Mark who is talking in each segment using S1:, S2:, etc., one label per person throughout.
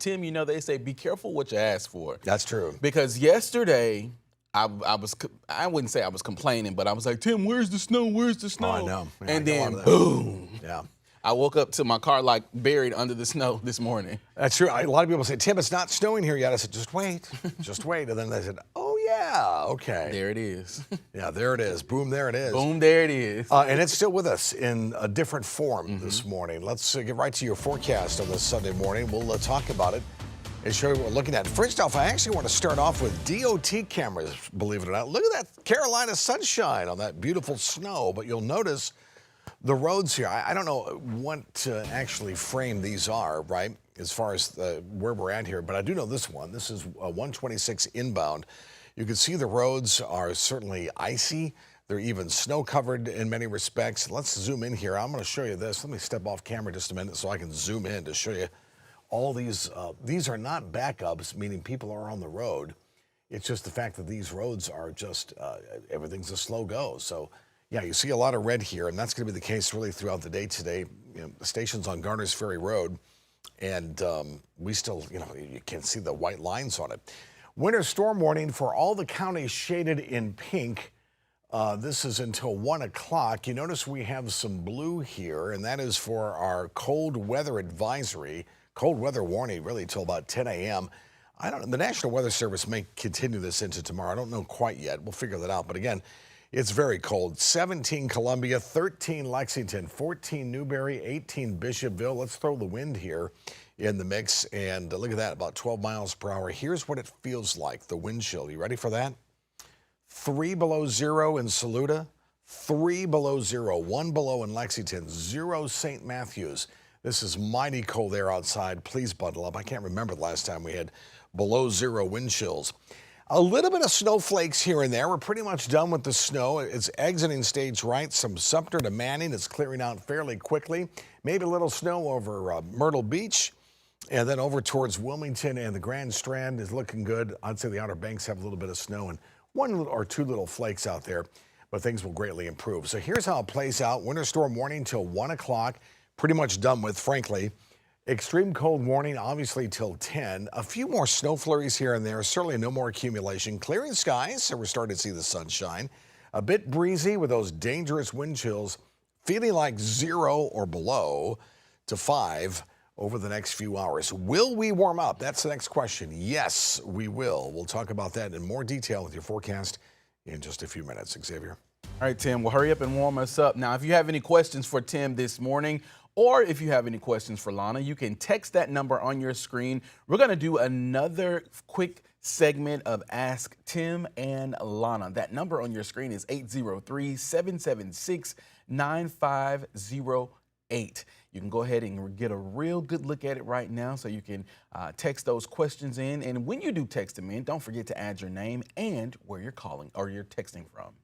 S1: Tim, you know, they say be careful what you ask for.
S2: That's true.
S1: Because yesterday, I wouldn't say I was complaining, but I was like, Tim, where's the snow? Where's the snow?
S2: Oh, I know. Yeah,
S1: and
S2: I get a lot
S1: then,
S2: of that.
S1: boom.
S2: Yeah.
S1: I woke up to my car like buried under the snow this morning.
S2: That's true. A lot of people say, Tim, it's not snowing here yet. I said, just wait. Just wait. And then they said, oh, yeah. Okay.
S1: There it is.
S2: Yeah, there it is. Boom, there it is.
S1: Boom, there it is.
S2: And it's still with us in a different form this morning. Let's get right to your forecast on this Sunday morning. We'll talk about it and show you what we're looking at. First off, I actually want to start off with DOT cameras, believe it or not. Look at that Carolina sunshine on that beautiful snow, but you'll notice the roads here. I don't know what to actually frame these are, right, as far as where we're at here, but I do know this one. This is 126 inbound. You can see the roads are certainly icy. They're even snow-covered in many respects. Let's zoom in here. I'm going to show you this. Let me step off camera just a minute so I can zoom in to show you all these. These are not backups, meaning people are on the road. It's just the fact that these roads are just, everything's a slow go. So, yeah, you see a lot of red here, and that's going to be the case really throughout the day today. You know, the station's on Garners Ferry Road, and we still, you know, you can see the white lines on it. Winter storm warning for all the counties shaded in pink. This is until 1 o'clock. You notice we have some blue here, and that is for our cold weather advisory, cold weather warning really till about 10 a.m. I don't know. The National Weather Service may continue this into tomorrow. I don't know quite yet. We'll figure that out. But again, it's very cold. 17 Columbia, 13 Lexington, 14 Newberry, 18 Bishopville. Let's throw the wind here in the mix. And look at that, about 12 miles per hour. Here's what it feels like, the wind chill. You ready for that? 3 below zero in Saluda, 3 below zero, 1 below in Lexington, 0 St. Matthews. This is mighty cold air outside. Please bundle up. I can't remember the last time we had below zero wind chills. A little bit of snowflakes here and there. We're pretty much done with the snow. It's exiting stage right. Some Sumter to Manning. It's clearing out fairly quickly. Maybe a little snow over Myrtle Beach. And then over towards Wilmington and the Grand Strand is looking good. I'd say the Outer Banks have a little bit of snow and 1 or 2 little flakes out there, but things will greatly improve. So here's how it plays out. Winter storm warning till 1 o'clock. Pretty much done with, frankly. Extreme cold warning, obviously, till 10. A few more snow flurries here and there. Certainly no more accumulation. Clearing skies, so we're starting to see the sunshine. A bit breezy with those dangerous wind chills, feeling like 0 or below to 5 over the next few hours. Will we warm up? That's the next question. Yes, we will. We'll talk about that in more detail with your forecast in just a few minutes. Xavier.
S1: All right, Tim, well, hurry up and warm us up. Now, if you have any questions for Tim this morning, or if you have any questions for Lana, you can text that number on your screen. We're going to do another quick segment of Ask Tim and Lana. That number on your screen is 803-776-9508. You can go ahead and get a real good look at it right now, so you can text those questions in. And when you do text them in, don't forget to add your name and where you're calling or you're texting from.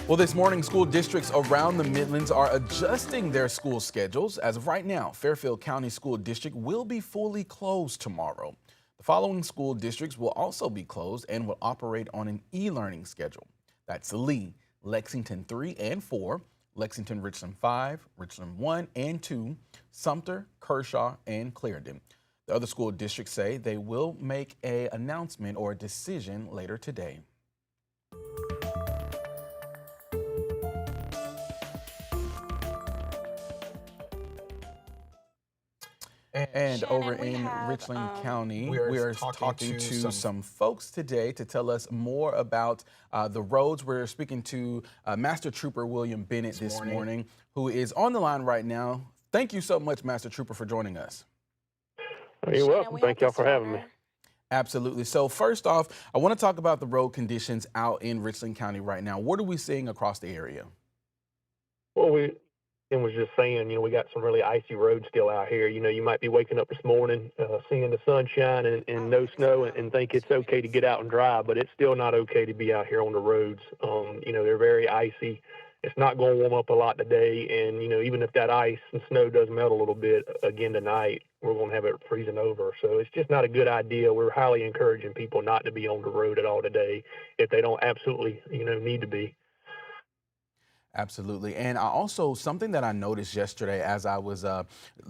S1: Well, this morning, school districts around the Midlands are adjusting their school schedules. As of right now, Fairfield County School District will be fully closed tomorrow. The following school districts will also be closed and will operate on an e-learning schedule. That's Lee, Lexington 3 and 4, Lexington Richland 5, Richland 1 and 2, Sumter, Kershaw, and Clarendon. The other school districts say they will make an announcement or a decision later today. And
S3: Shannon,
S1: over in Richland County, we are talking to some folks today to tell us more about the roads. We're speaking to Master Trooper William Bennett this morning, who is on the line right now. Thank you so much, Master Trooper, for joining us.
S4: You're welcome. Thank y'all for having me.
S1: Absolutely. So first off, I want to talk about the road conditions out in Richland County right now. What are we seeing across the area?
S4: Well, Ken was just saying, we got some really icy roads still out here. You might be waking up this morning, seeing the sunshine and no snow and think it's okay to get out and drive, but it's still not okay to be out here on the roads. They're very icy. It's not going to warm up a lot today. And, even if that ice and snow does melt a little bit again tonight, we're going to have it freezing over. So it's just not a good idea. We're highly encouraging people not to be on the road at all today if they don't absolutely, need to be.
S1: Absolutely. And I also, something that I noticed yesterday as I was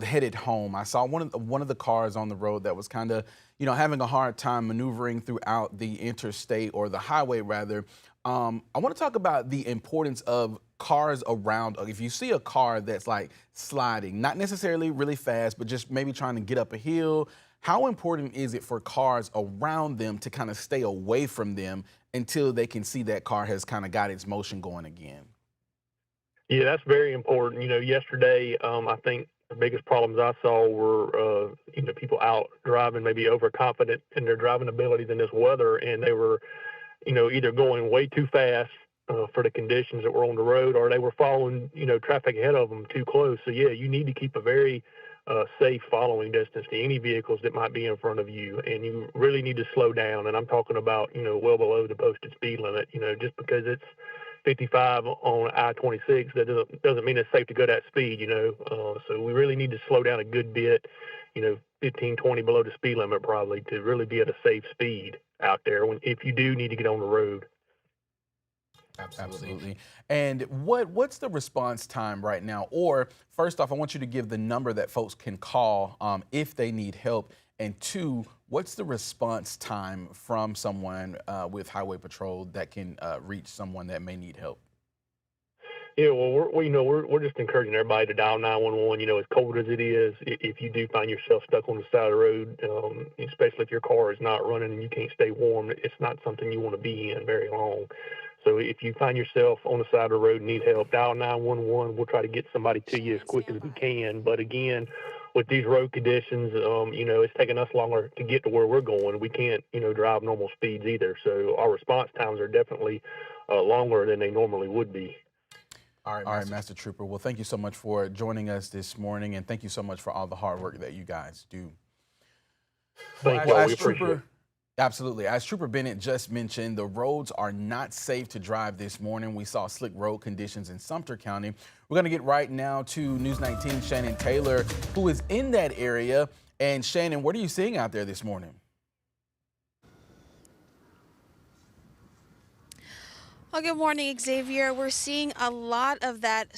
S1: headed home, I saw one of the cars on the road that was kind of, having a hard time maneuvering throughout the interstate, or the highway rather. I want to talk about the importance of cars around. If you see a car that's like sliding, not necessarily really fast, but just maybe trying to get up a hill, how important is it for cars around them to kind of stay away from them until they can see that car has kind of got its motion going again?
S4: Yeah, that's very important. Yesterday, I think the biggest problems I saw were, people out driving maybe overconfident in their driving abilities in this weather, and they were, either going way too fast for the conditions that were on the road, or they were following, traffic ahead of them too close. So yeah, you need to keep a very safe following distance to any vehicles that might be in front of you, and you really need to slow down. And I'm talking about, well below the posted speed limit. Just because it's 55 on I-26, that doesn't mean it's safe to go that speed. So we really need to slow down a good bit, 15, 20 below the speed limit probably, to really be at a safe speed out there if you do need to get on the road.
S1: Absolutely. And what's the response time right now? Or first off, I want you to give the number that folks can call if they need help. And two, what's the response time from someone with Highway Patrol that can reach someone that may need help?
S4: Yeah, well, we're just encouraging everybody to dial 911. As cold as it is, if you do find yourself stuck on the side of the road, especially if your car is not running and you can't stay warm, it's not something you want to be in very long. So if you find yourself on the side of the road and need help, dial 911. We'll try to get somebody to you as quick as we can. But again, with these road conditions, it's taking us longer to get to where we're going. We can't, drive normal speeds either. So our response times are definitely longer than they normally would be.
S1: All right, Master Trooper. Well, thank you so much for joining us this morning, and thank you so much for all the hard work that you guys do.
S4: Thank you. We appreciate it.
S1: Absolutely. As Trooper Bennett just mentioned, the roads are not safe to drive this morning. We saw slick road conditions in Sumter County. We're going to get right now to News 19 Shannon Taylor, who is in that area. And Shannon, what are you seeing out there this morning?
S3: Well, good morning, Xavier. We're seeing a lot of that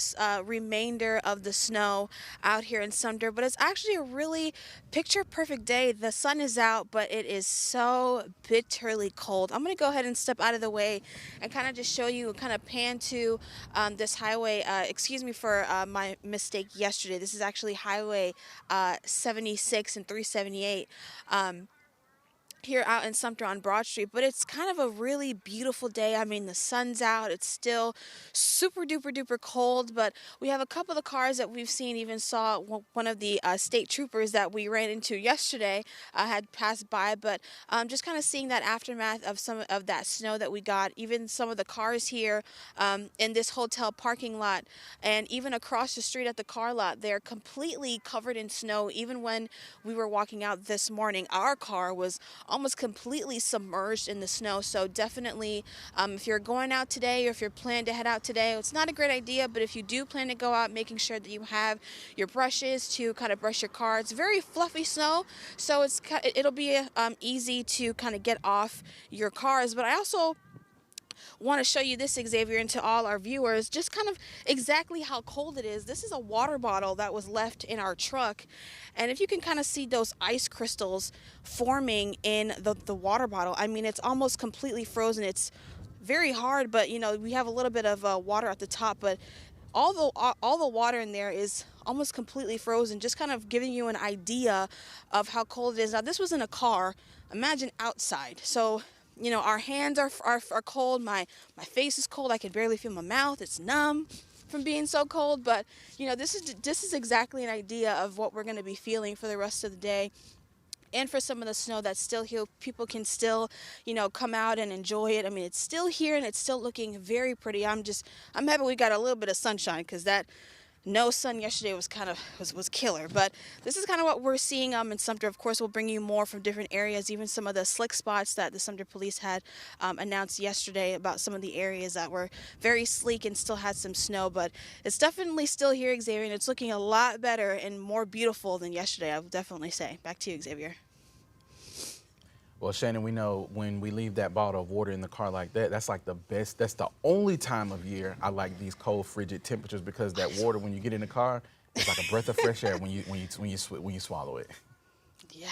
S3: remainder of the snow out here in Sumter, but it's actually a really picture-perfect day. The sun is out, but it is so bitterly cold. I'm going to go ahead and step out of the way and kind of just show you, kind of pan to this highway. Excuse me for my mistake yesterday. This is actually Highway 76 and 378. Here out in Sumter on Broad Street, but it's kind of a really beautiful day. I mean, the sun's out. It's still super duper duper cold, but we have a couple of the cars that we've seen. Even saw one of the state troopers that we ran into yesterday had passed by, but just kind of seeing that aftermath of some of that snow that we got. Even some of the cars here in this hotel parking lot, and even across the street at the car lot, they're completely covered in snow. Even when we were walking out this morning, our car was almost completely submerged in the snow. So definitely, if you're going out today, or if you're planning to head out today, it's not a great idea, but if you do plan to go out, making sure that you have your brushes to kind of brush your car. It's very fluffy snow, so it'll be easy to kind of get off your cars. But I also want to show you this, Xavier, and to all our viewers, just kind of exactly how cold it is. This is a water bottle that was left in our truck, and if you can kind of see those ice crystals forming in the water bottle, I mean, it's almost completely frozen. It's very hard, but we have a little bit of water at the top, but all the water in there is almost completely frozen, just kind of giving you an idea of how cold it is. Now, this was in a car. Imagine outside. So our hands are cold. My face is cold. I can barely feel my mouth. It's numb from being so cold. But this is exactly an idea of what we're going to be feeling for the rest of the day. And for some of the snow that's still here, people can still, come out and enjoy it. I mean, it's still here and it's still looking very pretty. I'm happy we got a little bit of sunshine, because that no sun yesterday was kind of was killer. But this is kind of what we're seeing in Sumter. Of course, we'll bring you more from different areas, even some of the slick spots that the Sumter police had announced yesterday about some of the areas that were very sleek and still had some snow. But it's definitely still here, Xavier, and it's looking a lot better and more beautiful than yesterday, I would definitely say. Back to you, Xavier.
S1: Well, Shannon, we know when we leave that bottle of water in the car like that, that's like the best. That's the only time of year I like these cold, frigid temperatures because that water, when you get in the car, it's like a breath of fresh air when you swallow it.
S3: Yeah.